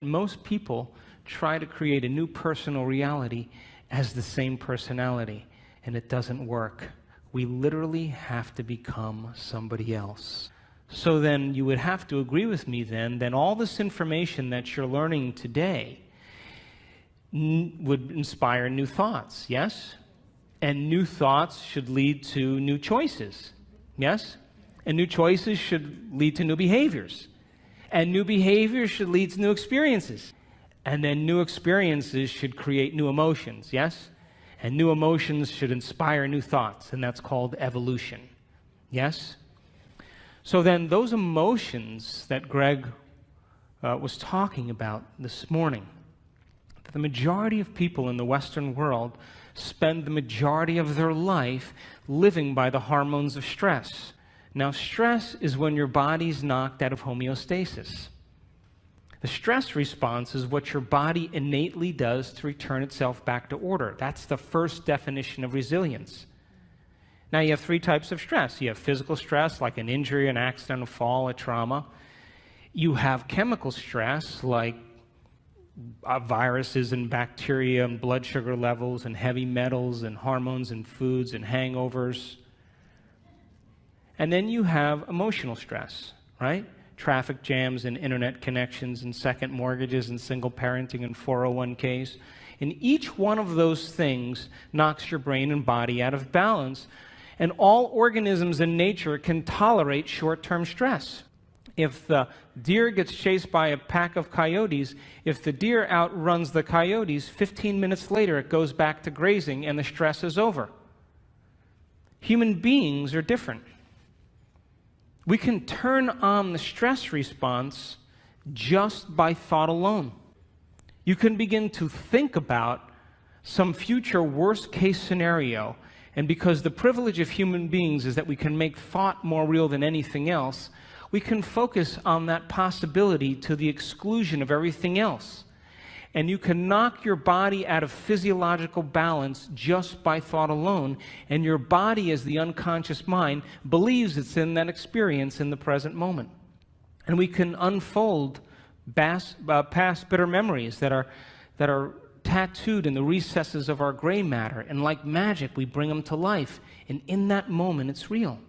Most people try to create a new personal reality as the same personality, and it doesn't work. We literally have to become somebody else. So then you would have to agree with me then all this information that you're learning today would inspire new thoughts, yes? And new thoughts should lead to new choices, yes? And new choices should lead to new behaviors. And new behaviors should lead to new experiences. And then new experiences should create new emotions, yes? And new emotions should inspire new thoughts, and that's called evolution, yes? So then those emotions that Greg was talking about this morning, the majority of people in the Western world spend the majority of their life living by the hormones of stress. Now, stress is when your body's knocked out of homeostasis. The stress response is what your body innately does to return itself back to order. That's the first definition of resilience. Now, you have three types of stress. You have physical stress, like an injury, an accident, a fall, a trauma. You have chemical stress, like viruses and bacteria and blood sugar levels and heavy metals and hormones and foods and hangovers. And then you have emotional stress, right? Traffic jams and internet connections and second mortgages and single parenting and 401ks. And each one of those things knocks your brain and body out of balance. And all organisms in nature can tolerate short-term stress. If the deer gets chased by a pack of coyotes, if the deer outruns the coyotes, 15 minutes later it goes back to grazing and the stress is over. Human beings are different. We can turn on the stress response just by thought alone. You can begin to think about some future worst-case scenario, and because the privilege of human beings is that we can make thought more real than anything else, we can focus on that possibility to the exclusion of everything else. And you can knock your body out of physiological balance just by thought alone, and your body, as the unconscious mind, believes it's in that experience in the present moment. And we can unfold past bitter memories that are tattooed in the recesses of our gray matter, and like magic, we bring them to life, and in that moment, it's real.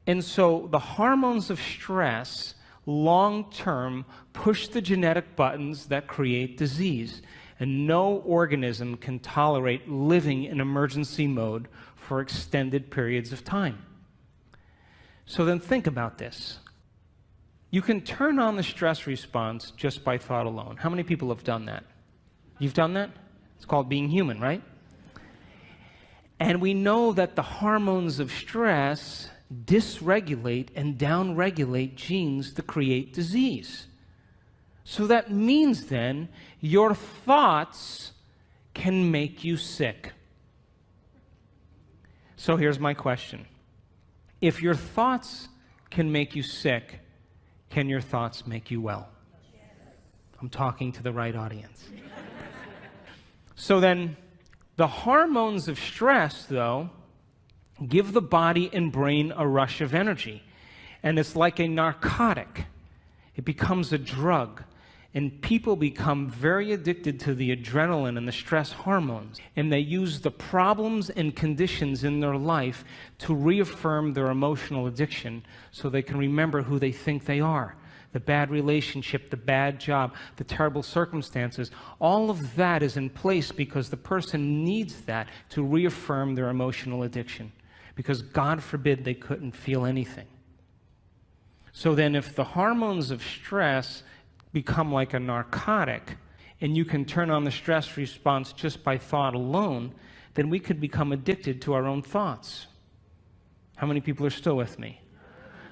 And so the hormones of stress long-term push the genetic buttons that create disease, and no organism can tolerate living in emergency mode for extended periods of time. So then think about this. You can turn on the stress response just by thought alone. How many people have done that? You've done that? It's called being human, right? And we know that the hormones of stress dysregulate and downregulate genes to create disease. So that means then your thoughts can make you sick. So here's my question. If your thoughts can make you sick, can your thoughts make you well? I'm talking to the right audience. So then the hormones of stress, though, give the body and brain a rush of energy. And it's like a narcotic. It becomes a drug. And people become very addicted to the adrenaline and the stress hormones. And they use the problems and conditions in their life to reaffirm their emotional addiction so they can remember who they think they are. The bad relationship, the bad job, the terrible circumstances, all of that is in place because the person needs that to reaffirm their emotional addiction. Because God forbid they couldn't feel anything. So then if the hormones of stress become like a narcotic, and you can turn on the stress response just by thought alone, then we could become addicted to our own thoughts. How many people are still with me?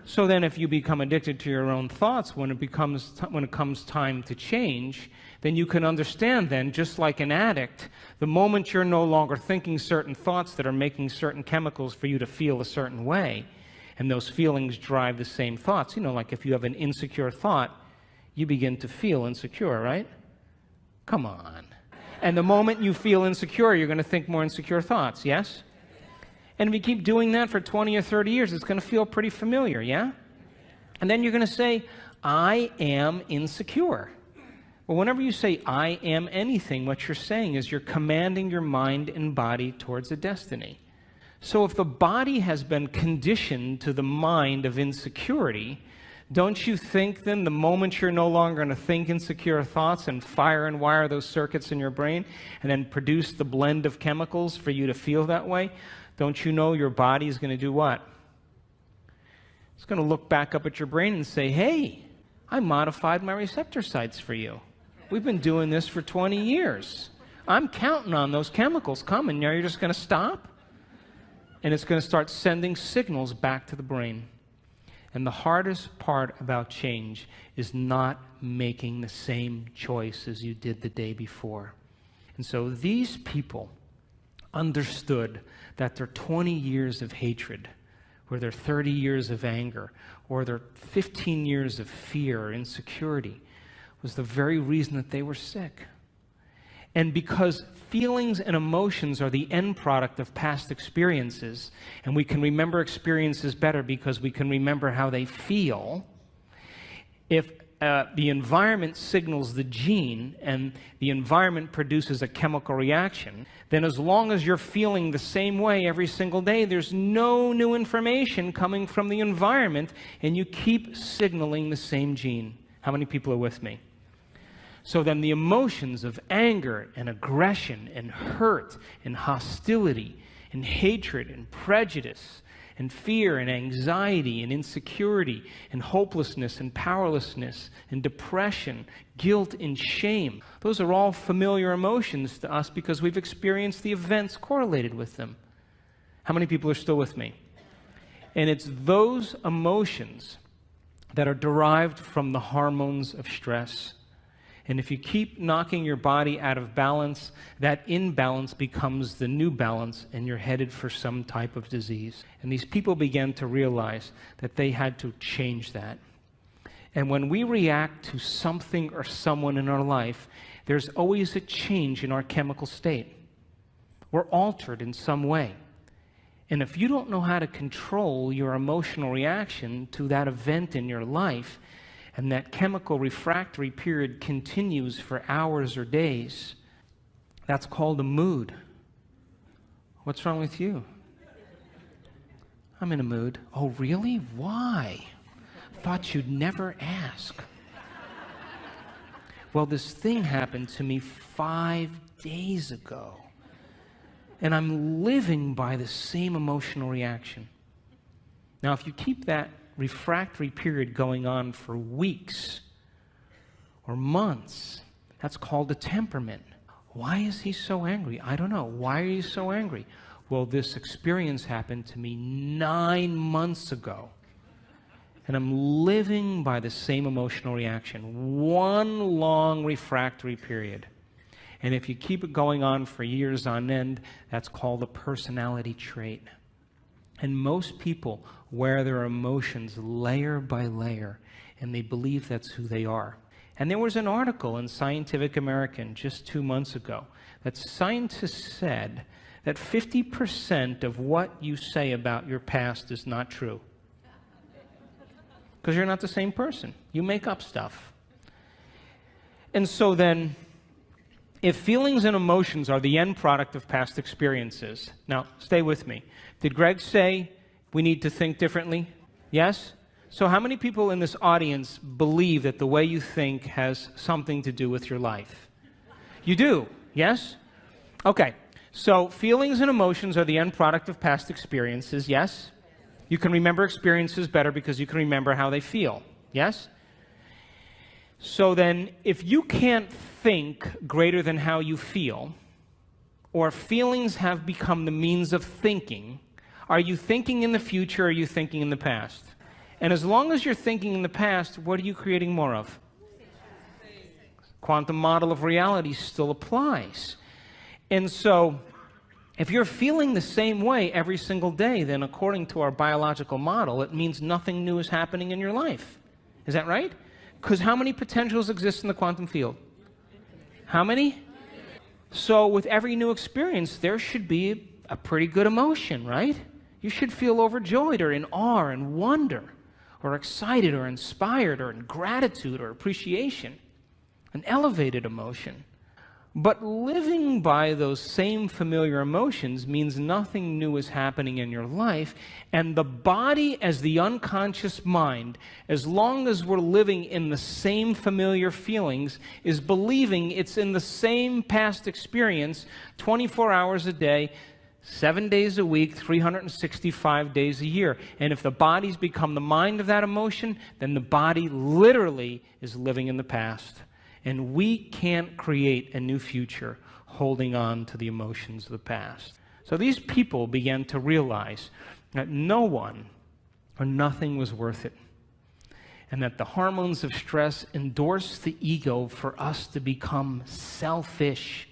So then if you become addicted to your own thoughts when it comes time to change, then you can understand then, just like an addict, the moment you're no longer thinking certain thoughts that are making certain chemicals for you to feel a certain way, and those feelings drive the same thoughts. You know, like if you have an insecure thought, you begin to feel insecure, right? Come on. And the moment you feel insecure, you're going to think more insecure thoughts, yes? And if you keep doing that for 20 or 30 years, it's going to feel pretty familiar, yeah? And then you're going to say, I am insecure. Well, whenever you say I am anything, what you're saying is you're commanding your mind and body towards a destiny. So if the body has been conditioned to the mind of insecurity, don't you think then the moment you're no longer going to think insecure thoughts and fire and wire those circuits in your brain and then produce the blend of chemicals for you to feel that way, don't you know your body is going to do what? It's going to look back up at your brain and say, hey, I modified my receptor sites for you. We've been doing this for 20 years. I'm counting on those chemicals coming. Now you're just going to stop? And it's going to start sending signals back to the brain. And the hardest part about change is not making the same choice as you did the day before. And so these people understood that their 20 years of hatred, or their 30 years of anger, or their 15 years of fear or insecurity was the very reason that they were sick. And because feelings and emotions are the end product of past experiences, and we can remember experiences better because we can remember how they feel, if the environment signals the gene and the environment produces a chemical reaction, then as long as you're feeling the same way every single day, there's no new information coming from the environment, and you keep signaling the same gene. How many people are with me? So then the emotions of anger and aggression and hurt and hostility and hatred and prejudice and fear and anxiety and insecurity and hopelessness and powerlessness and depression, guilt and shame, those are all familiar emotions to us because we've experienced the events correlated with them. How many people are still with me? And it's those emotions that are derived from the hormones of stress. And if you keep knocking your body out of balance, that imbalance becomes the new balance, and you're headed for some type of disease. And these people began to realize that they had to change that. And when we react to something or someone in our life, there's always a change in our chemical state. We're altered in some way. And if you don't know how to control your emotional reaction to that event in your life, and that chemical refractory period continues for hours or days, that's called a mood. What's wrong with you? I'm in a mood. Oh, really? Why? Thought you'd never ask. Well, this thing happened to me 5 days ago, and I'm living by the same emotional reaction. Now, if you keep that refractory period going on for weeks or months, that's called a temperament. Why is he so angry? I don't know. Why are you so angry? Well, this experience happened to me 9 months ago, and I'm living by the same emotional reaction. One long refractory period. And if you keep it going on for years on end, that's called a personality trait. And most people wear their emotions layer by layer, and they believe that's who they are. And there was an article in Scientific American just 2 months ago that scientists said that 50% of what you say about your past is not true. Because you're not the same person. You make up stuff. And so then, if feelings and emotions are the end product of past experiences, now stay with me. Did Greg say we need to think differently? Yes? So how many people in this audience believe that the way you think has something to do with your life? You do, yes? Okay, so feelings and emotions are the end product of past experiences, yes? You can remember experiences better because you can remember how they feel, yes? So then, if you can't think greater than how you feel, or feelings have become the means of thinking, are you thinking in the future or are you thinking in the past? And as long as you're thinking in the past, what are you creating more of? Quantum model of reality still applies. And so, if you're feeling the same way every single day, then according to our biological model, it means nothing new is happening in your life. Is that right? Because how many potentials exist in the quantum field? How many? So with every new experience, there should be a pretty good emotion, right? You should feel overjoyed or in awe and wonder. or excited or inspired or in gratitude or appreciation, an elevated emotion. But living by those same familiar emotions means nothing new is happening in your life, and the body as the unconscious mind, as long as we're living in the same familiar feelings, is believing it's in the same past experience 24 hours a day, 7 days a week, 365 days a year. And if the body's become the mind of that emotion, then the body literally is living in the past. And we can't create a new future holding on to the emotions of the past. So these people began to realize that no one or nothing was worth it, and that the hormones of stress endorse the ego for us to become selfish.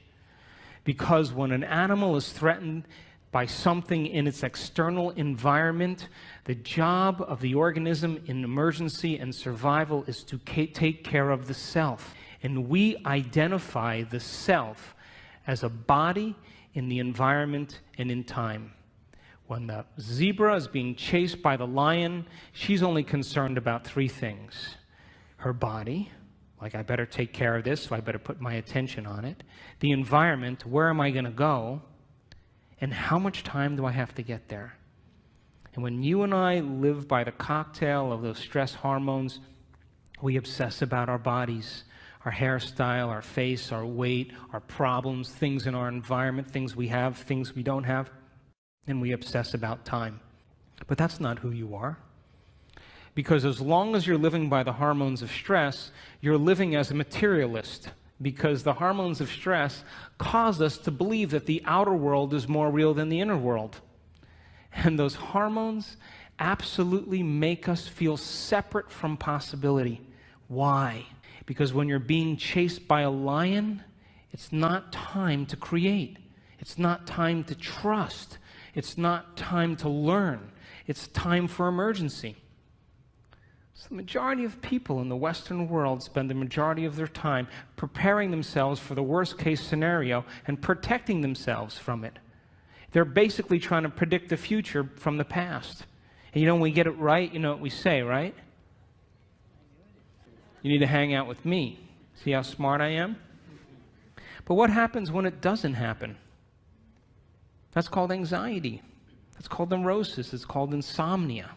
Because when an animal is threatened by something in its external environment, the job of the organism in emergency and survival is to take care of the self. And we identify the self as a body in the environment and in time. When the zebra is being chased by the lion, she's only concerned about three things. Her body, like I better take care of this, so I better put my attention on it. The environment, where am I going to go? And how much time do I have to get there? And when you and I live by the cocktail of those stress hormones, we obsess about our bodies, our hairstyle, our face, our weight, our problems, things in our environment, things we have, things we don't have, and we obsess about time. But that's not who you are. Because as long as you're living by the hormones of stress, you're living as a materialist, because the hormones of stress cause us to believe that the outer world is more real than the inner world. And those hormones absolutely make us feel separate from possibility. Why? Because when you're being chased by a lion, it's not time to create. It's not time to trust. It's not time to learn. It's time for emergency. So the majority of people in the Western world spend the majority of their time preparing themselves for the worst case scenario and protecting themselves from it. They're basically trying to predict the future from the past. And when we get it right, you know what we say, right? You need to hang out with me. See how smart I am? But what happens when it doesn't happen? That's called anxiety. That's called neurosis. It's called insomnia.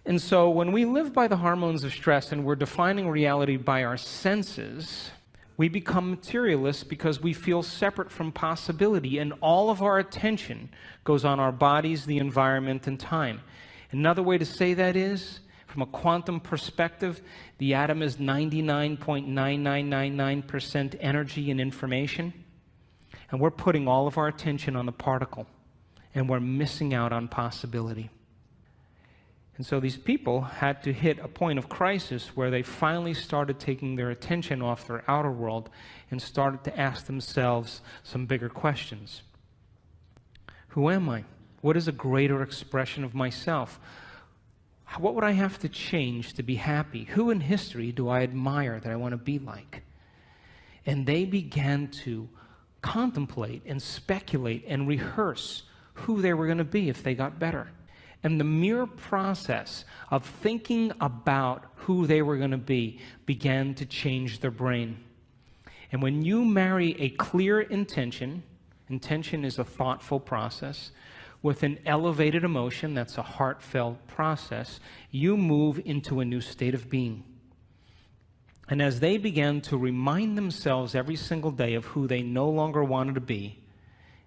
And so when we live by the hormones of stress and we're defining reality by our senses, we become materialists because we feel separate from possibility, and all of our attention goes on our bodies, the environment, and time. Another way to say that is, from a quantum perspective, the atom is 99.9999% energy and information, and we're putting all of our attention on the particle, and we're missing out on possibility. And so these people had to hit a point of crisis where they finally started taking their attention off their outer world and started to ask themselves some bigger questions. Who am I? What is a greater expression of myself? What would I have to change to be happy? Who in history do I admire that I want to be like? And they began to contemplate and speculate and rehearse who they were going to be if they got better. And the mere process of thinking about who they were going to be began to change their brain. And when you marry a clear intention, intention is a thoughtful process, with an elevated emotion, that's a heartfelt process, you move into a new state of being. And as they began to remind themselves every single day of who they no longer wanted to be,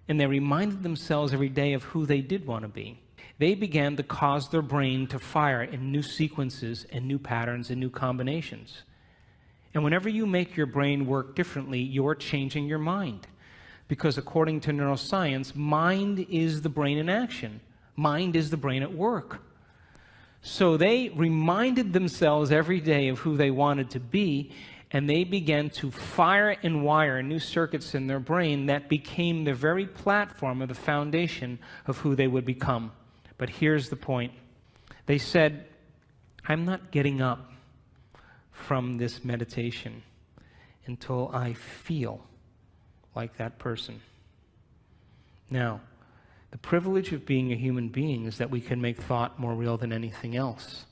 and they reminded themselves every day of who they did want to be, they began to cause their brain to fire in new sequences and new patterns and new combinations. And whenever you make your brain work differently, you're changing your mind. Because according to neuroscience, mind is the brain in action. Mind is the brain at work. So they reminded themselves every day of who they wanted to be, and they began to fire and wire new circuits in their brain that became the very platform of the foundation of who they would become. But here's the point. They said, I'm not getting up from this meditation until I feel like that person. Now, The privilege of being a human being is that we can make thought more real than anything else.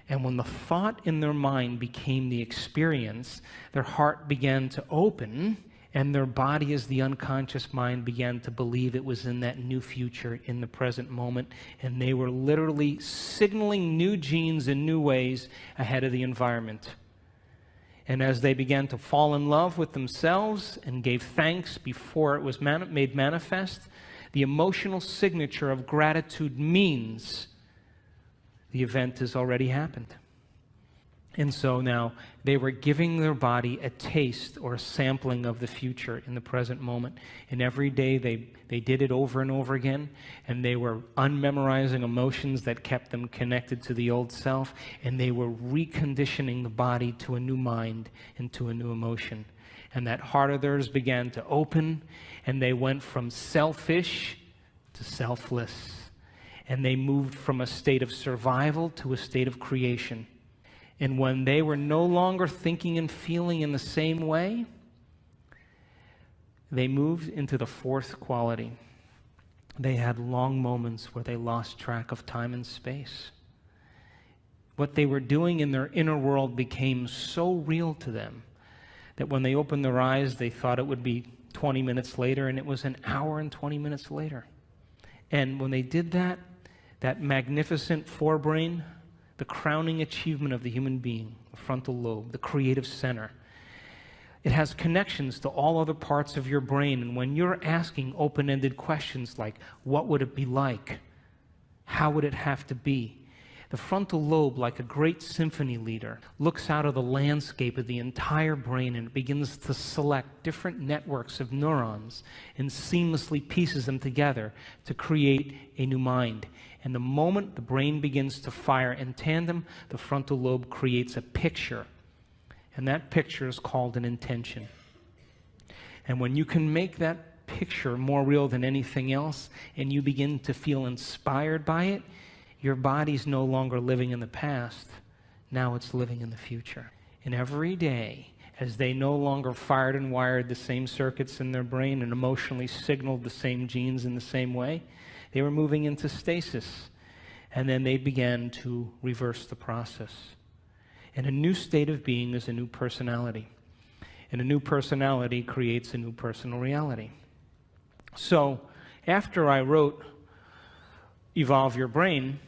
And when the thought in their mind became the experience, their heart began to open, and their body, as the unconscious mind, began to believe it was in that new future, in the present moment, and they were literally signaling new genes in new ways ahead of the environment. And as they began to fall in love with themselves and gave thanks before it was made manifest, the emotional signature of gratitude means the event has already happened. And so now they were giving their body a taste or a sampling of the future in the present moment. And every day they did it over and over again. And they were unmemorizing emotions that kept them connected to the old self. And they were reconditioning the body to a new mind and to a new emotion. And that heart of theirs began to open. And they went from selfish to selfless. And they moved from a state of survival to a state of creation. And when they were no longer thinking and feeling in the same way, they moved into the fourth quality. They had long moments where they lost track of time and space. What they were doing in their inner world became so real to them that when they opened their eyes, they thought it would be 20 minutes later, and it was an hour and 20 minutes later. And when they did that, that magnificent forebrain, the crowning achievement of the human being, the frontal lobe, the creative center, it has connections to all other parts of your brain. And when you're asking open-ended questions like, what would it be like? How would it have to be? The frontal lobe, like a great symphony leader, looks out of the landscape of the entire brain and begins to select different networks of neurons and seamlessly pieces them together to create a new mind. And the moment the brain begins to fire in tandem, the frontal lobe creates a picture. And that picture is called an intention. And when you can make that picture more real than anything else, and you begin to feel inspired by it, your body's no longer living in the past. Now it's living in the future. And every day, as they no longer fired and wired the same circuits in their brain and emotionally signaled the same genes in the same way, they were moving into stasis. And then they began to reverse the process. And a new state of being is a new personality. And a new personality creates a new personal reality. So, after I wrote Evolve Your Brain,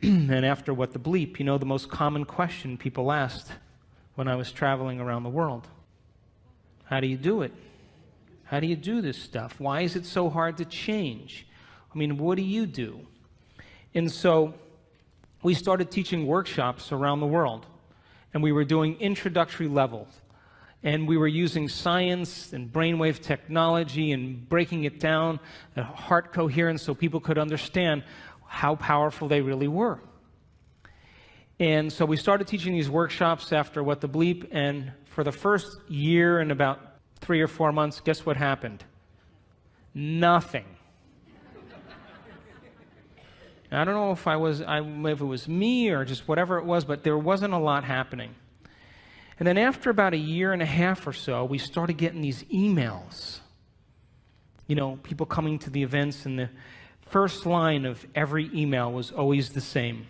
and after What the Bleep, the most common question people asked when I was traveling around the world: how do you do it? How do you do this stuff? Why is it so hard to change? I mean, what do you do? And so we started teaching workshops around the world, and we were doing introductory levels, and we were using science and brainwave technology and breaking it down, the heart coherence, so people could understand how powerful they really were. And so we started teaching these workshops after What the Bleep, and for the first year and about 3 or 4 months, guess what happened? Nothing. I don't know if it was me or just whatever it was, but there wasn't a lot happening. And then after about a year and a half or so, we started getting these emails. People coming to the events, and the first line of every email was always the same: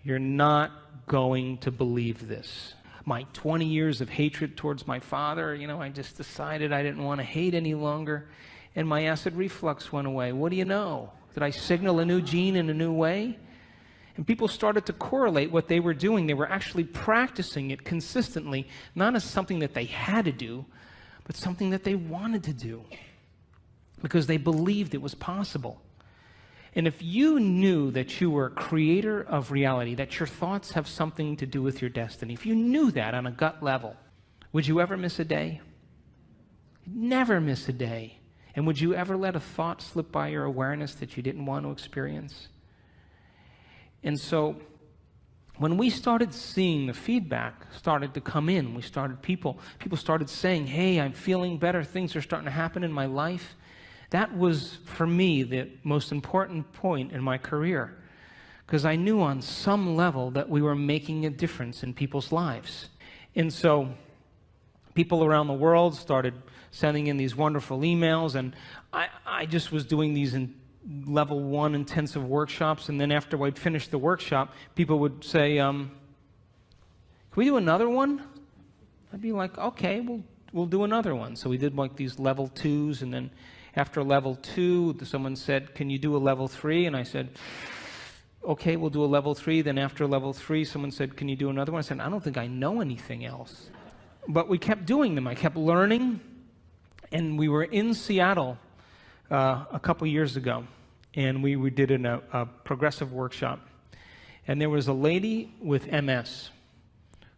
you're not going to believe this. My 20 years of hatred towards my father, I just decided I didn't want to hate any longer, and my acid reflux went away. What do you know? Did I signal a new gene in a new way? And people started to correlate what they were doing. They were actually practicing it consistently, not as something that they had to do, but something that they wanted to do, because they believed it was possible. And if you knew that you were a creator of reality, that your thoughts have something to do with your destiny, if you knew that on a gut level, would you ever miss a day? Never miss a day. And would you ever let a thought slip by your awareness that you didn't want to experience? And so when we started seeing the feedback started to come in, people started saying, hey, I'm feeling better, things are starting to happen in my life. That was, for me, the most important point in my career, because I knew on some level that we were making a difference in people's lives. And so people around the world started sending in these wonderful emails, and I just was doing these level 1 intensive workshops, and then after I'd finish the workshop, people would say, can we do another one? I'd be like, okay, we'll do another one. So we did like these level 2s, and then after level 2, someone said, can you do a level 3? And I said, okay, we'll do a level 3. Then after level 3, someone said, can you do another one? I said, I don't think I know anything else. But we kept doing them. I kept learning, and we were in Seattle a couple years ago, and we did a progressive workshop. And there was a lady with MS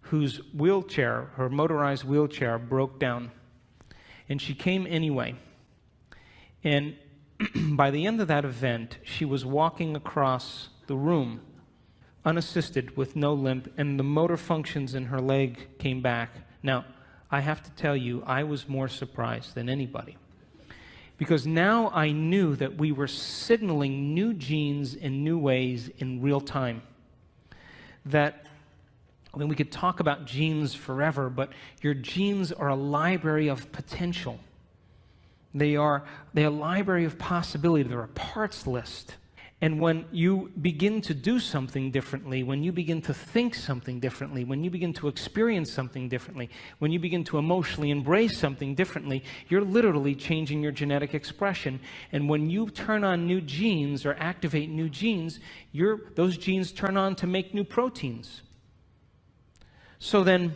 whose wheelchair, her motorized wheelchair, broke down. And she came anyway. And by the end of that event, she was walking across the room, unassisted, with no limp, and the motor functions in her leg came back. Now, I have to tell you, I was more surprised than anybody. Because now I knew that we were signaling new genes in new ways in real time. That, I mean, we could talk about genes forever, but your genes are a library of potential. They're a library of possibility. They're a parts list. And when you begin to do something differently, when you begin to think something differently, when you begin to experience something differently, when you begin to emotionally embrace something differently, you're literally changing your genetic expression. And when you turn on new genes or activate new genes, those genes turn on to make new proteins. So then,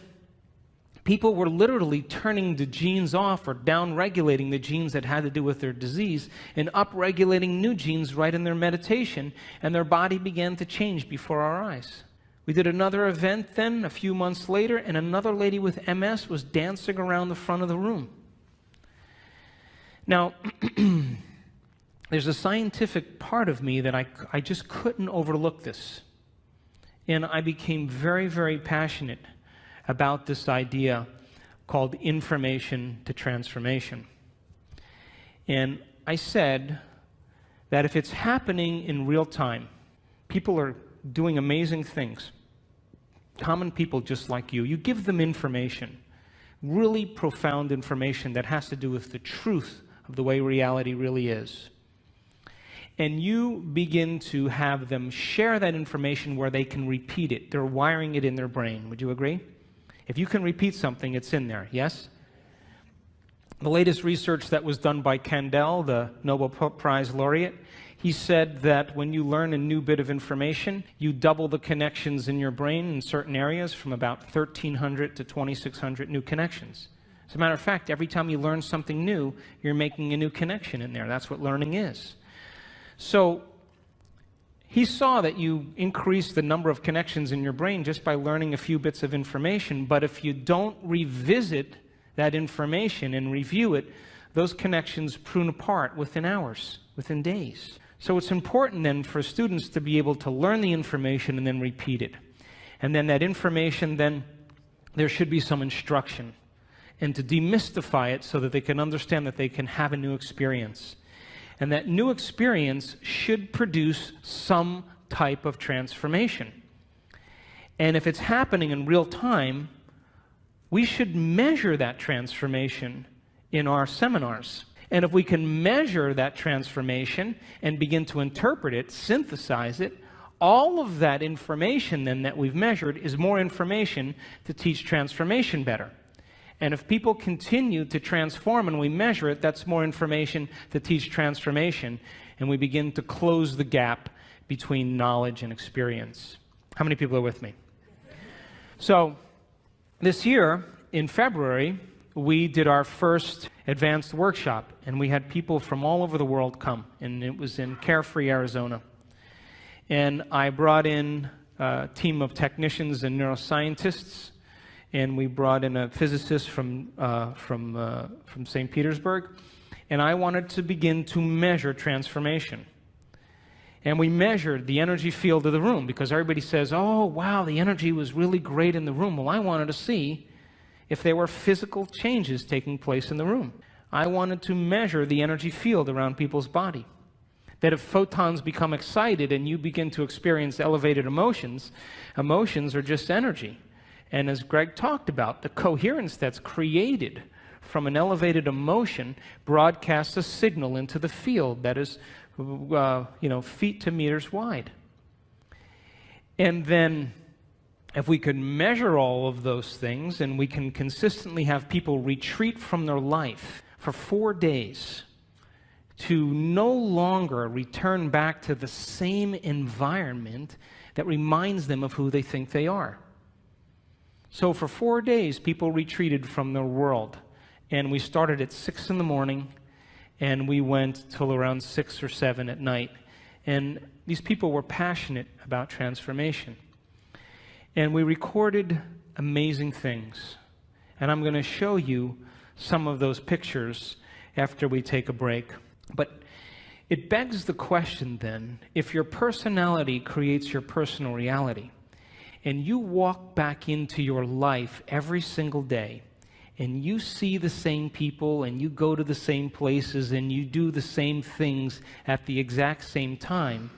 people were literally turning the genes off or down-regulating the genes that had to do with their disease and up-regulating new genes right in their meditation, and their body began to change before our eyes. We did another event then, a few months later, and another lady with MS was dancing around the front of the room. Now, there's a scientific part of me that I just couldn't overlook this. And I became very, very passionate about this idea called information to transformation. And I said that if it's happening in real time, people are doing amazing things, common people just like you give them information, really profound information that has to do with the truth of the way reality really is. And you begin to have them share that information where they can repeat it. They're wiring it in their brain. Would you agree? If you can repeat something, it's in there, yes? The latest research that was done by Kandel, the Nobel Prize laureate, he said that when you learn a new bit of information, you double the connections in your brain in certain areas from about 1,300 to 2,600 new connections. As a matter of fact, every time you learn something new, you're making a new connection in there. That's what learning is. So he saw that you increase the number of connections in your brain just by learning a few bits of information, but if you don't revisit that information and review it, those connections prune apart within hours, within days. So it's important then for students to be able to learn the information and then repeat it. And then that information, then there should be some instruction, and to demystify it so that they can understand that they can have a new experience. And that new experience should produce some type of transformation. And if it's happening in real time, we should measure that transformation in our seminars. And if we can measure that transformation and begin to interpret it, synthesize it, all of that information then that we've measured is more information to teach transformation better. And if people continue to transform and we measure it, that's more information to teach transformation, and we begin to close the gap between knowledge and experience. How many people are with me? So this year, in February, we did our first advanced workshop, and we had people from all over the world come, and it was in Carefree, Arizona. And I brought in a team of technicians and neuroscientists, and we brought in a physicist from St. Petersburg, and I wanted to begin to measure transformation. And we measured the energy field of the room, because everybody says, oh, wow, the energy was really great in the room. Well, I wanted to see if there were physical changes taking place in the room. I wanted to measure the energy field around people's body. That if photons become excited and you begin to experience elevated emotions, emotions are just energy. And as Greg talked about, the coherence that's created from an elevated emotion broadcasts a signal into the field that is feet to meters wide. And then if we could measure all of those things and we can consistently have people retreat from their life for 4 days to no longer return back to the same environment that reminds them of who they think they are. So for 4 days, people retreated from their world. And we started at 6 in the morning, and we went till around 6 or 7 at night. And these people were passionate about transformation. And we recorded amazing things. And I'm going to show you some of those pictures after we take a break. But it begs the question then, if your personality creates your personal reality, and you walk back into your life every single day, and you see the same people, and you go to the same places, and you do the same things at the exact same time,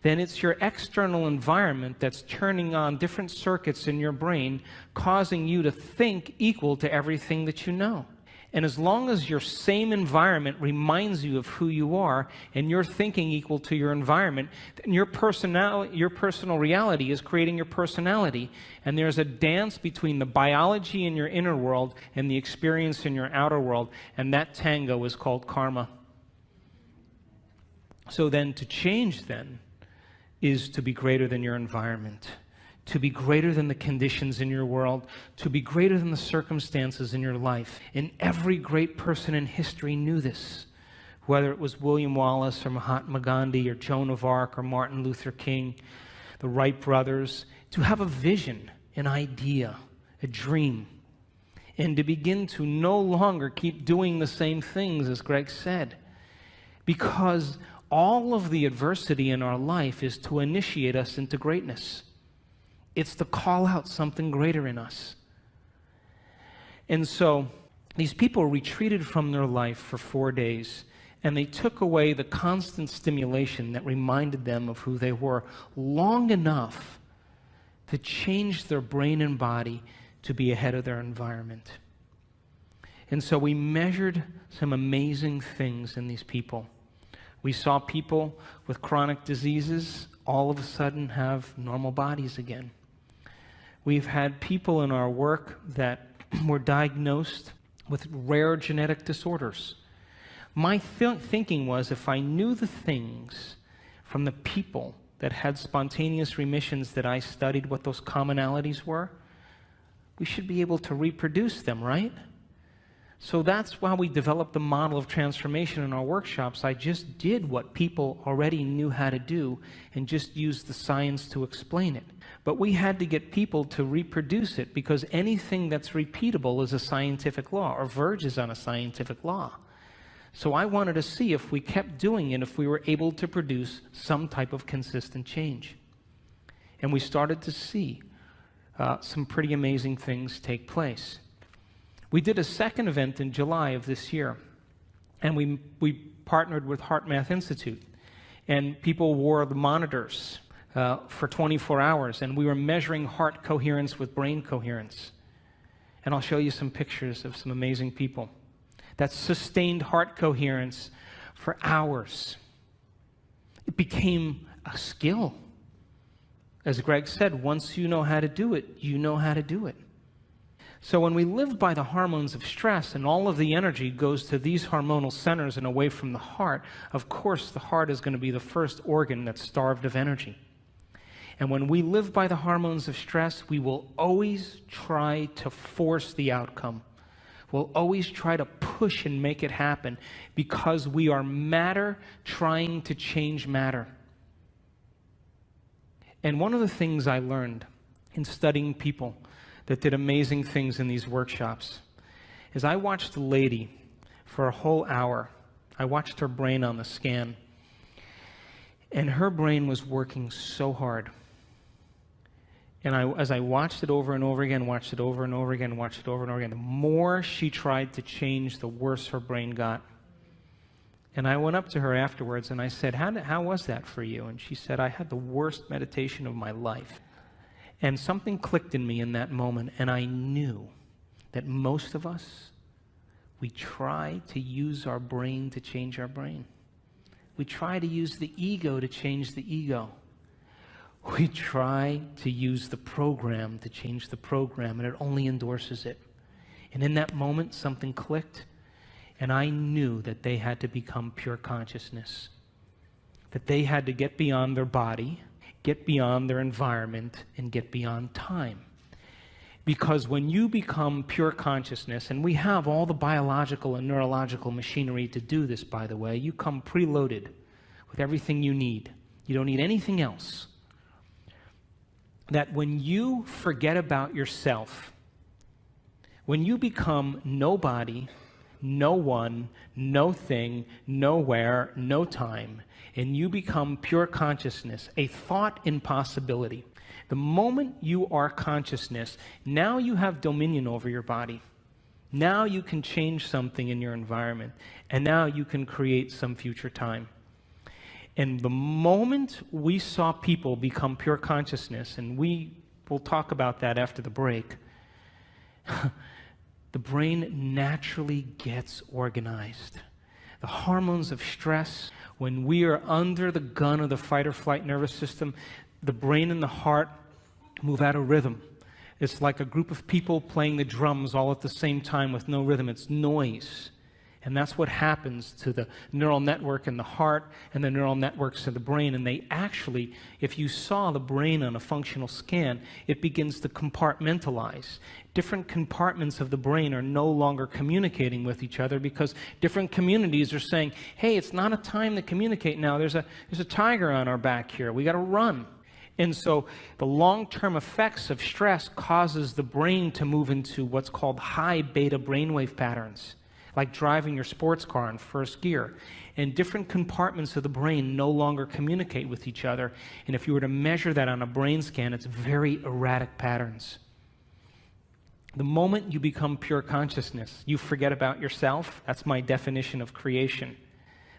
then it's your external environment that's turning on different circuits in your brain, causing you to think equal to everything that you know. And as long as your same environment reminds you of who you are, and you're thinking equal to your environment, then your personal reality is creating your personality. And there's a dance between the biology in your inner world and the experience in your outer world, and that tango is called karma. So then to change then is to be greater than your environment, to be greater than the conditions in your world, to be greater than the circumstances in your life. And every great person in history knew this, whether it was William Wallace or Mahatma Gandhi or Joan of Arc or Martin Luther King, the Wright brothers, to have a vision, an idea, a dream, and to begin to no longer keep doing the same things, as Greg said, because all of the adversity in our life is to initiate us into greatness. It's to call out something greater in us. And so these people retreated from their life for 4 days, and they took away the constant stimulation that reminded them of who they were long enough to change their brain and body to be ahead of their environment. And so we measured some amazing things in these people. We saw people with chronic diseases all of a sudden have normal bodies again. We've had people in our work that were diagnosed with rare genetic disorders. My thinking was, if I knew the things from the people that had spontaneous remissions that I studied, what those commonalities were, we should be able to reproduce them, right? So that's why we developed the model of transformation in our workshops. I just did what people already knew how to do and just used the science to explain it. But we had to get people to reproduce it, because anything that's repeatable is a scientific law, or verges on a scientific law. So I wanted to see if we kept doing it, if we were able to produce some type of consistent change. And we started to see some pretty amazing things take place. We did a second event in July of this year, and we partnered with HeartMath Institute, and people wore the monitors for 24 hours, and we were measuring heart coherence with brain coherence. And I'll show you some pictures of some amazing people that sustained heart coherence for hours. It became a skill. As Greg said, once you know how to do it, you know how to do it. So when we live by the hormones of stress and all of the energy goes to these hormonal centers and away from the heart, of course the heart is going to be the first organ that's starved of energy. And when we live by the hormones of stress, we will always try to force the outcome. We'll always try to push and make it happen, because we are matter trying to change matter. And one of the things I learned in studying people that did amazing things in these workshops is I watched a lady for a whole hour. I watched her brain on the scan, and her brain was working so hard. And as I watched it over and over again, watched it over and over again, watched it over and over again, the more she tried to change, the worse her brain got. And I went up to her afterwards and I said, how was that for you? And she said, I had the worst meditation of my life. And something clicked in me in that moment, and I knew that most of us, we try to use our brain to change our brain. We try to use the ego to change the ego. We try to use the program to change the program, and it only endorses it. And in that moment, something clicked, and I knew that they had to become pure consciousness, that they had to get beyond their body, get beyond their environment, and get beyond time. Because when you become pure consciousness, and we have all the biological and neurological machinery to do this, by the way, you come preloaded with everything you need. You don't need anything else. That when you forget about yourself, when you become nobody, no one, no thing, nowhere, no time, and you become pure consciousness, a thought impossibility. The moment you are consciousness, now you have dominion over your body. Now you can change something in your environment, and now you can create some future time. And the moment we saw people become pure consciousness, and we will talk about that after the break, the brain naturally gets organized. The hormones of stress, when we are under the gun of the fight or flight nervous system, the brain and the heart move out of rhythm. It's like a group of people playing the drums all at the same time with no rhythm. It's noise. And that's what happens to the neural network in the heart and the neural networks in the brain. And they actually, if you saw the brain on a functional scan, it begins to compartmentalize. Different compartments of the brain are no longer communicating with each other because different communities are saying, hey, it's not a time to communicate now. There's a tiger on our back here. We got to run. And so the long-term effects of stress causes the brain to move into what's called high beta brainwave patterns, like driving your sports car in first gear. And different compartments of the brain no longer communicate with each other. And if you were to measure that on a brain scan, it's very erratic patterns. The moment you become pure consciousness, you forget about yourself. That's my definition of creation.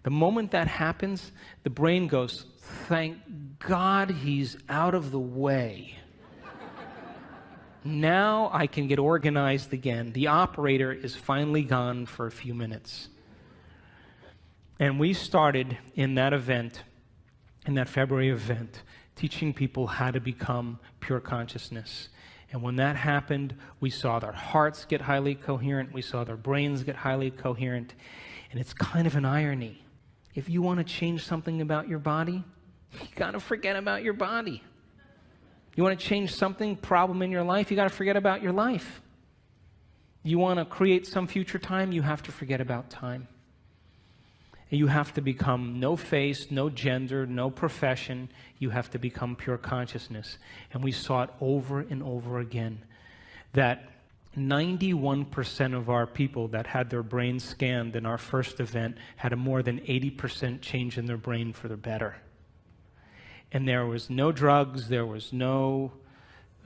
The moment that happens, the brain goes, thank God he's out of the way. Now I can get organized again. The operator is finally gone for a few minutes. And we started in that event, in that February event, teaching people how to become pure consciousness. And when that happened, we saw their hearts get highly coherent. We saw their brains get highly coherent. And it's kind of an irony. If you want to change something about your body, you got to forget about your body. You want to change something, problem in your life, you got to forget about your life. You want to create some future time, you have to forget about time. And you have to become no face, no gender, no profession. You have to become pure consciousness. And we saw it over and over again, that 91% of our people that had their brains scanned in our first event had a more than 80% change in their brain for the better. And there was no drugs, there was no,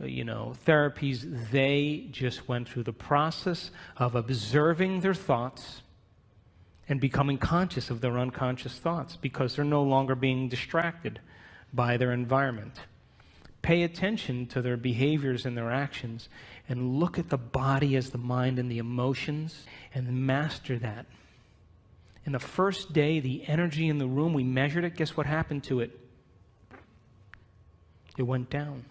therapies. They just went through the process of observing their thoughts and becoming conscious of their unconscious thoughts because they're no longer being distracted by their environment. Pay attention to their behaviors and their actions and look at the body as the mind and the emotions and master that. In the first day, the energy in the room, we measured it. Guess what happened to it? It went down.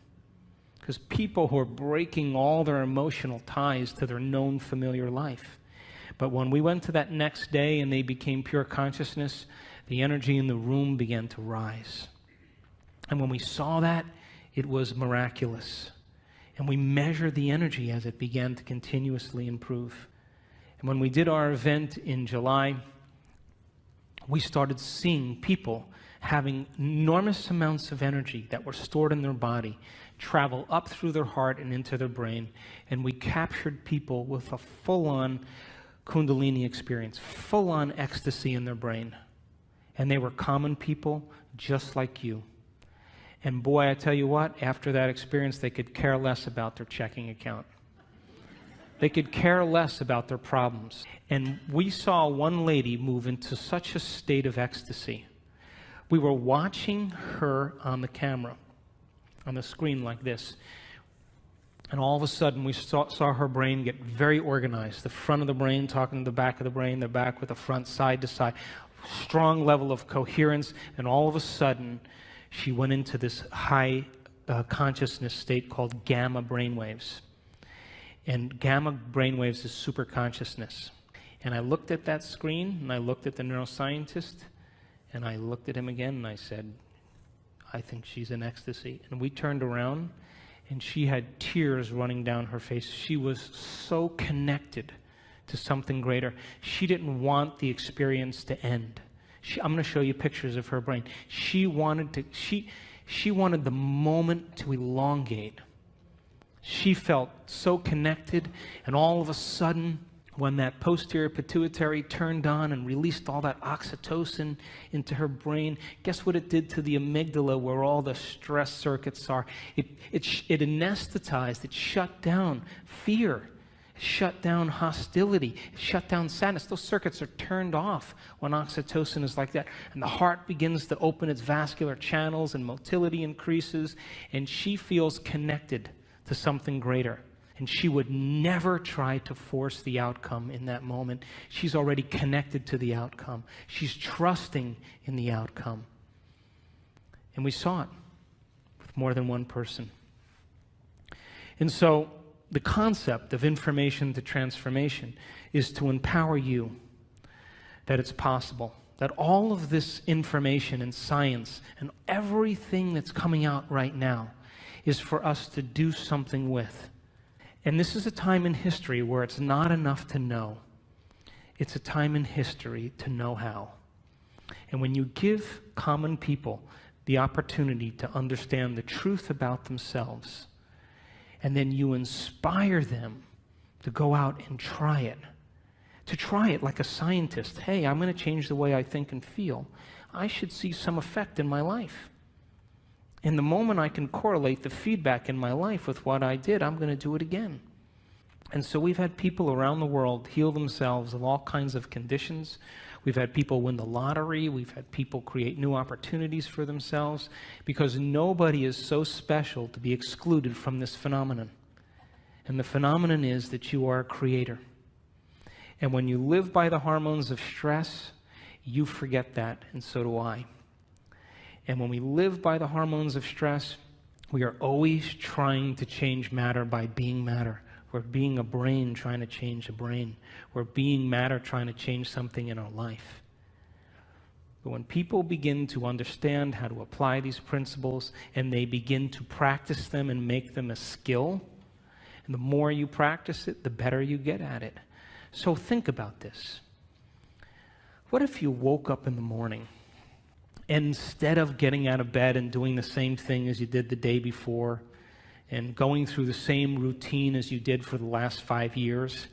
Because people were breaking all their emotional ties to their known familiar life. But when we went to that next day and they became pure consciousness, the energy in the room began to rise. And when we saw that, it was miraculous. And we measured the energy as it began to continuously improve. And when we did our event in July, we started seeing people having enormous amounts of energy that were stored in their body travel up through their heart and into their brain. And we captured people with a full-on Kundalini experience, full-on ecstasy in their brain. And they were common people just like you. And boy, I tell you what, after that experience, they could care less about their checking account. They could care less about their problems. And we saw one lady move into such a state of ecstasy. We were watching her on the camera, on the screen like this. And all of a sudden, we saw her brain get very organized. The front of the brain talking to the back of the brain, the back with the front, side to side. strong level of coherence, and all of a sudden, she went into this high consciousness state called gamma brainwaves. And gamma brainwaves is super consciousness. And I looked at that screen, and I looked at the neuroscientist, and I looked at him again, and I said, I think she's in ecstasy. And we turned around, and she had tears running down her face. She was so connected to something greater. She didn't want the experience to end. I'm going to show you pictures of her brain. She wanted the moment to elongate. She felt so connected, and all of a sudden, when that posterior pituitary turned on and released all that oxytocin into her brain, guess what it did to the amygdala where all the stress circuits are? It anesthetized, it shut down fear, it shut down hostility, it shut down sadness. Those circuits are turned off when oxytocin is like that. And the heart begins to open its vascular channels and motility increases, and she feels connected to something greater. And she would never try to force the outcome in that moment. She's already connected to the outcome. She's trusting in the outcome. And we saw it with more than one person. And so the concept of information to transformation is to empower you that it's possible, that all of this information and science and everything that's coming out right now is for us to do something with. And this is a time in history where it's not enough to know. It's a time in history to know how. And when you give common people the opportunity to understand the truth about themselves, and then you inspire them to go out and try it, to try it like a scientist. Hey, I'm going to change the way I think and feel. I should see some effect in my life. And the moment I can correlate the feedback in my life with what I did, I'm going to do it again. And so we've had people around the world heal themselves of all kinds of conditions. We've had people win the lottery. We've had people create new opportunities for themselves, because nobody is so special to be excluded from this phenomenon. And the phenomenon is that you are a creator. And when you live by the hormones of stress, you forget that, and so do I. And when we live by the hormones of stress, we are always trying to change matter by being matter. We're being a brain trying to change a brain. We're being matter trying to change something in our life. But when people begin to understand how to apply these principles and they begin to practice them and make them a skill, and the more you practice it, the better you get at it. So think about this. What if you woke up in the morning, and instead of getting out of bed and doing the same thing as you did the day before and going through the same routine as you did for the last 5 years,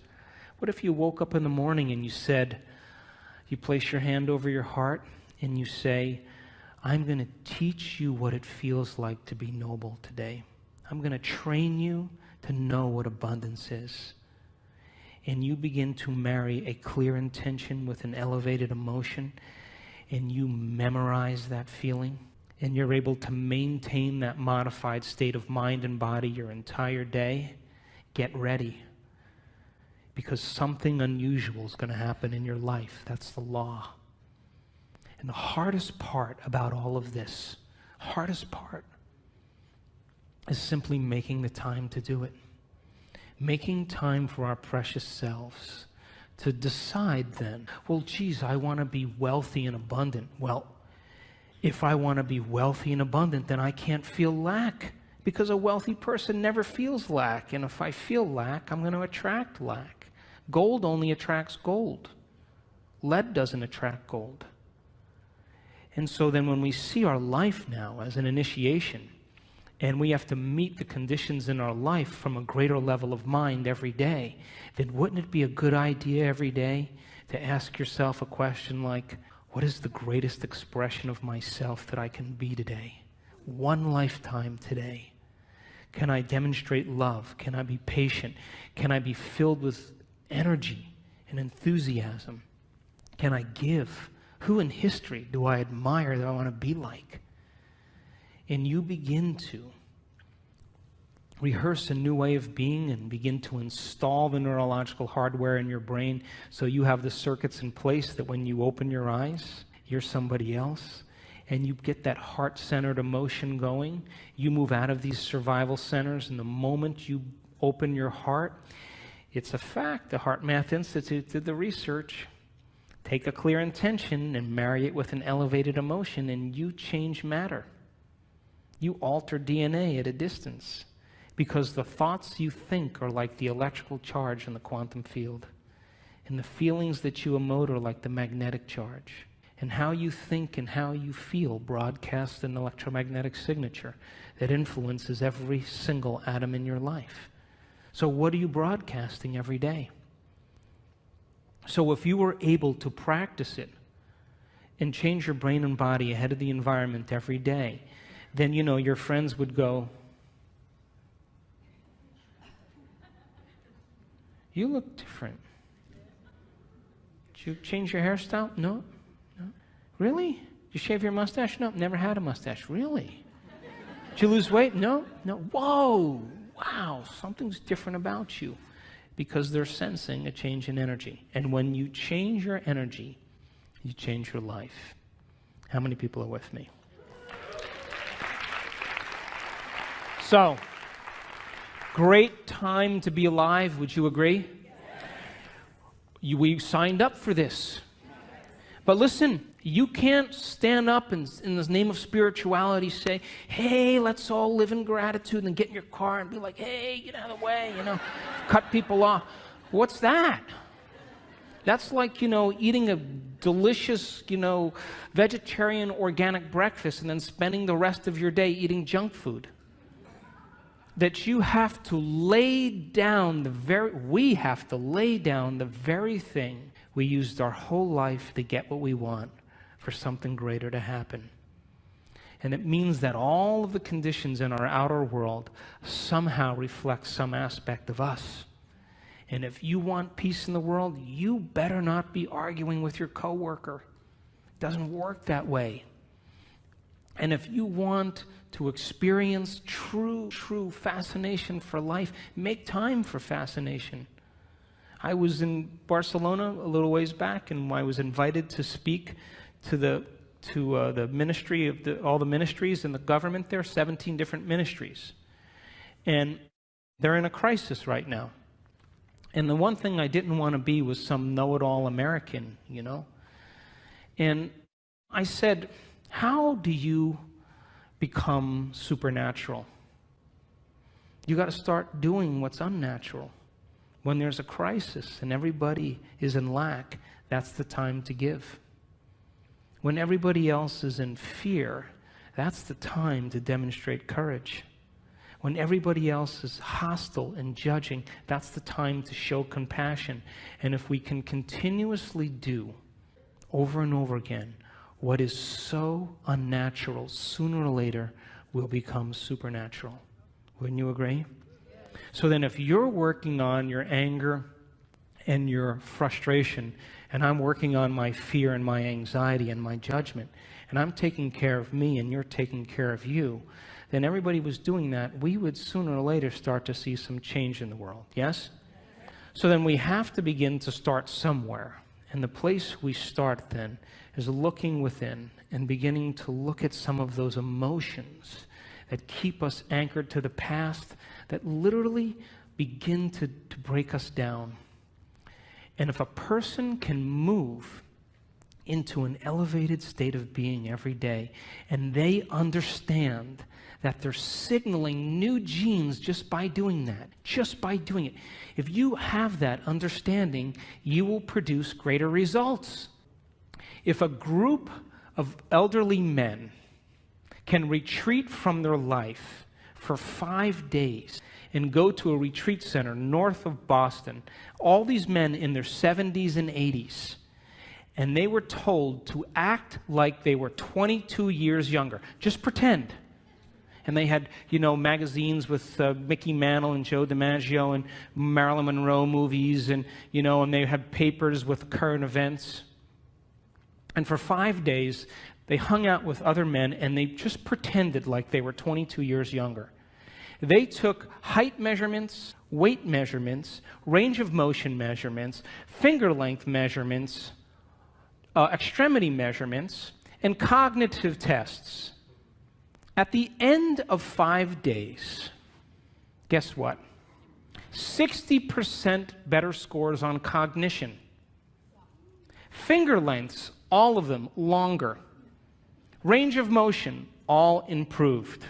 what if you woke up in the morning and you place your hand over your heart and you say, I'm going to teach you what it feels like to be noble today. I'm going to train you to know what abundance is. And you begin to marry a clear intention with an elevated emotion, and you memorize that feeling, and you're able to maintain that modified state of mind and body your entire day, get ready. Because something unusual is going to happen in your life. That's the law. And the hardest part about all of this, hardest part, is simply making the time to do it. Making time for our precious selves. To decide then, well, geez, I want to be wealthy and abundant. Well, if I want to be wealthy and abundant, then I can't feel lack, because a wealthy person never feels lack. And if I feel lack, I'm going to attract lack. Gold only attracts gold. Lead doesn't attract gold. And so then when we see our life now as an initiation, and we have to meet the conditions in our life from a greater level of mind every day, then wouldn't it be a good idea every day to ask yourself a question like, what is the greatest expression of myself that I can be today? One lifetime today. Can I demonstrate love? Can I be patient? Can I be filled with energy and enthusiasm? Can I give? Who in history do I admire that I want to be like? And you begin to rehearse a new way of being and begin to install the neurological hardware in your brain so you have the circuits in place that when you open your eyes, you're somebody else, and you get that heart-centered emotion going. You move out of these survival centers, and the moment you open your heart, it's a fact. The Heart Math Institute did the research. Take a clear intention and marry it with an elevated emotion, and you change matter. You alter DNA at a distance because the thoughts you think are like the electrical charge in the quantum field, and the feelings that you emote are like the magnetic charge. And how you think and how you feel broadcasts an electromagnetic signature that influences every single atom in your life. So what are you broadcasting every day? So if you were able to practice it and change your brain and body ahead of the environment every day, then, you know, your friends would go, "You look different. Did you change your hairstyle?" "No." "Really? Did you shave your mustache?" "No, never had a mustache." "Really? Did you lose weight?" "No." "No." "Whoa, wow, something's different about you," because they're sensing a change in energy. And when you change your energy, you change your life. How many people are with me? So, great time to be alive, would you agree? We signed up for this. But listen, you can't stand up and in the name of spirituality say, "Hey, let's all live in gratitude," and get in your car and be like, "Hey, get out of the way," cut people off. What's that? That's like, eating a delicious, vegetarian organic breakfast and then spending the rest of your day eating junk food. That you have to lay down we have to lay down the very thing we used our whole life to get what we want for something greater to happen. And it means that all of the conditions in our outer world somehow reflect some aspect of us. And if you want peace in the world, you better not be arguing with your coworker. It doesn't work that way. And if you want to experience true fascination for life, make time for fascination. I was in Barcelona a little ways back, and I was invited to speak to the ministry of all the ministries in the government there, 17 different ministries. And they're in a crisis right now. And the one thing I didn't want to be was some know-it-all American, And I said, "How do you become supernatural?" You got to start doing what's unnatural. When there's a crisis and everybody is in lack, that's the time to give. When everybody else is in fear, that's the time to demonstrate courage. When everybody else is hostile and judging, that's the time to show compassion. And if we can continuously do over and over again what is so unnatural, sooner or later will become supernatural. Wouldn't you agree? So then if you're working on your anger and your frustration, and I'm working on my fear and my anxiety and my judgment, and I'm taking care of me and you're taking care of you, then everybody was doing that, we would sooner or later start to see some change in the world. Yes? So then we have to begin to start somewhere. And the place we start then is looking within and beginning to look at some of those emotions that keep us anchored to the past, that literally begin to break us down. And if a person can move into an elevated state of being every day, and they understand that they're signaling new genes just by doing that, just by doing it. If you have that understanding, you will produce greater results. If a group of elderly men can retreat from their life for 5 days and go to a retreat center north of Boston, all these men in their 70s and 80s, and they were told to act like they were 22 years younger. Just pretend. And they had, magazines with Mickey Mantle and Joe DiMaggio and Marilyn Monroe movies, and they had papers with current events. And for 5 days, they hung out with other men, and they just pretended like they were 22 years younger. They took height measurements, weight measurements, range of motion measurements, finger length measurements, extremity measurements, and cognitive tests. At the end of 5 days, guess what? 60% better scores on cognition. Finger lengths, all of them longer. Range of motion, all improved.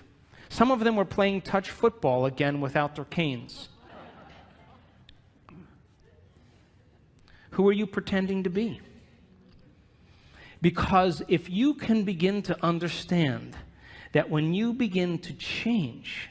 Some of them were playing touch football again without their canes. Who are you pretending to be? Because if you can begin to understand that when you begin to change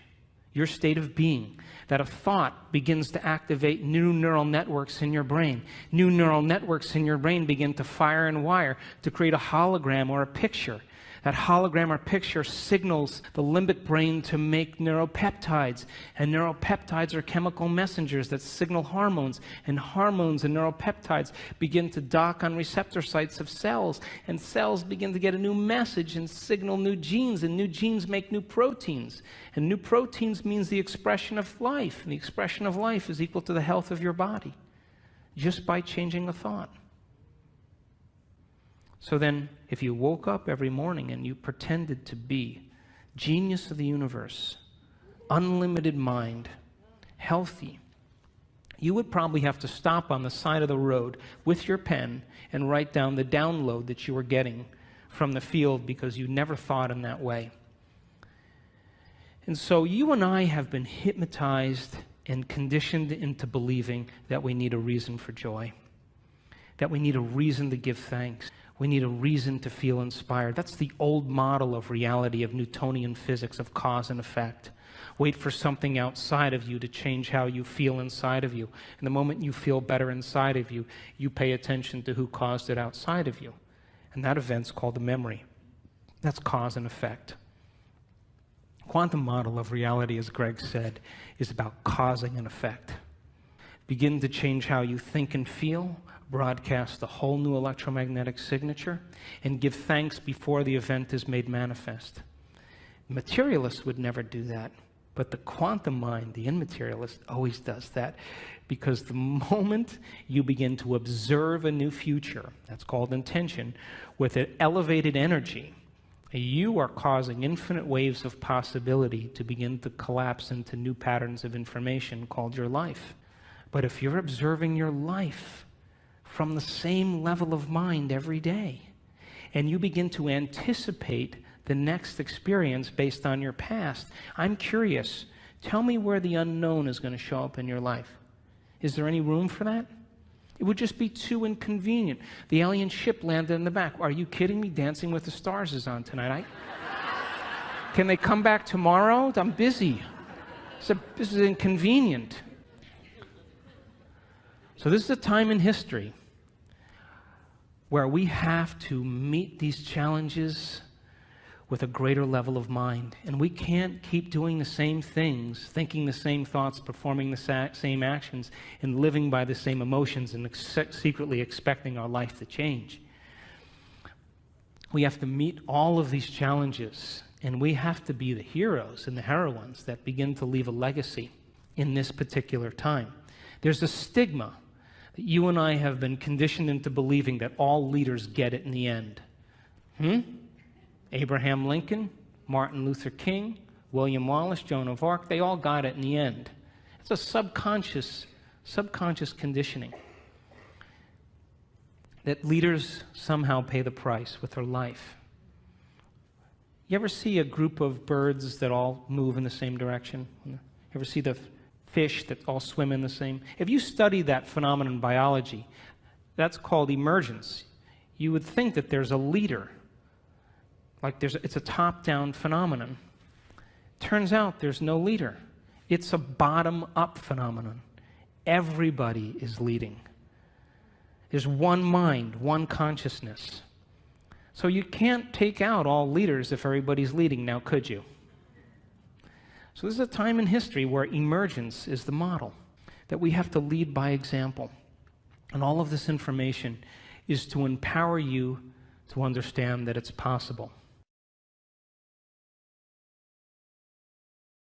your state of being, that a thought begins to activate new neural networks in your brain. New neural networks in your brain begin to fire and wire to create a hologram or a picture. That hologram or picture signals the limbic brain to make neuropeptides. And neuropeptides are chemical messengers that signal hormones. And hormones and neuropeptides begin to dock on receptor sites of cells. And cells begin to get a new message and signal new genes. And new genes make new proteins. And new proteins means the expression of life. And the expression of life is equal to the health of your body. Just by changing a thought. So then, if you woke up every morning and you pretended to be genius of the universe, unlimited mind, healthy, you would probably have to stop on the side of the road with your pen and write down the download that you were getting from the field because you never thought in that way. And so you and I have been hypnotized and conditioned into believing that we need a reason for joy, that we need a reason to give thanks. We need a reason to feel inspired. That's the old model of reality, of Newtonian physics, of cause and effect. Wait for something outside of you to change how you feel inside of you. And the moment you feel better inside of you, you pay attention to who caused it outside of you. And that event's called a memory. That's cause and effect. Quantum model of reality, as Greg said, is about causing an effect. Begin to change how you think and feel, broadcast a whole new electromagnetic signature, and give thanks before the event is made manifest. Materialists would never do that, but the quantum mind, the immaterialist, always does that, because the moment you begin to observe a new future, that's called intention, with an elevated energy, you are causing infinite waves of possibility to begin to collapse into new patterns of information called your life. But if you're observing your life from the same level of mind every day, and you begin to anticipate the next experience based on your past, I'm curious, tell me where the unknown is going to show up in your life. Is there any room for that? It would just be too inconvenient. The alien ship landed in the back. Are you kidding me? Dancing with the Stars is on tonight. Can they come back tomorrow? I'm busy. This is inconvenient. So this is a time in history where we have to meet these challenges with a greater level of mind. And we can't keep doing the same things, thinking the same thoughts, performing the same actions, and living by the same emotions and secretly expecting our life to change. We have to meet all of these challenges, and we have to be the heroes and the heroines that begin to leave a legacy in this particular time. There's a stigma that you and I have been conditioned into believing that all leaders get it in the end. Abraham Lincoln, Martin Luther King, William Wallace, Joan of Arc, they all got it in the end. It's a subconscious conditioning that leaders somehow pay the price with their life. You ever see a group of birds that all move in the same direction? You ever see the fish that all swim in the same? If you study that phenomenon in biology, that's called emergence. You would think that there's a leader. It's a top-down phenomenon. Turns out there's no leader. It's a bottom-up phenomenon. Everybody is leading. There's one mind, one consciousness. So you can't take out all leaders if everybody's leading now, could you? So this is a time in history where emergence is the model, that we have to lead by example. And all of this information is to empower you to understand that it's possible.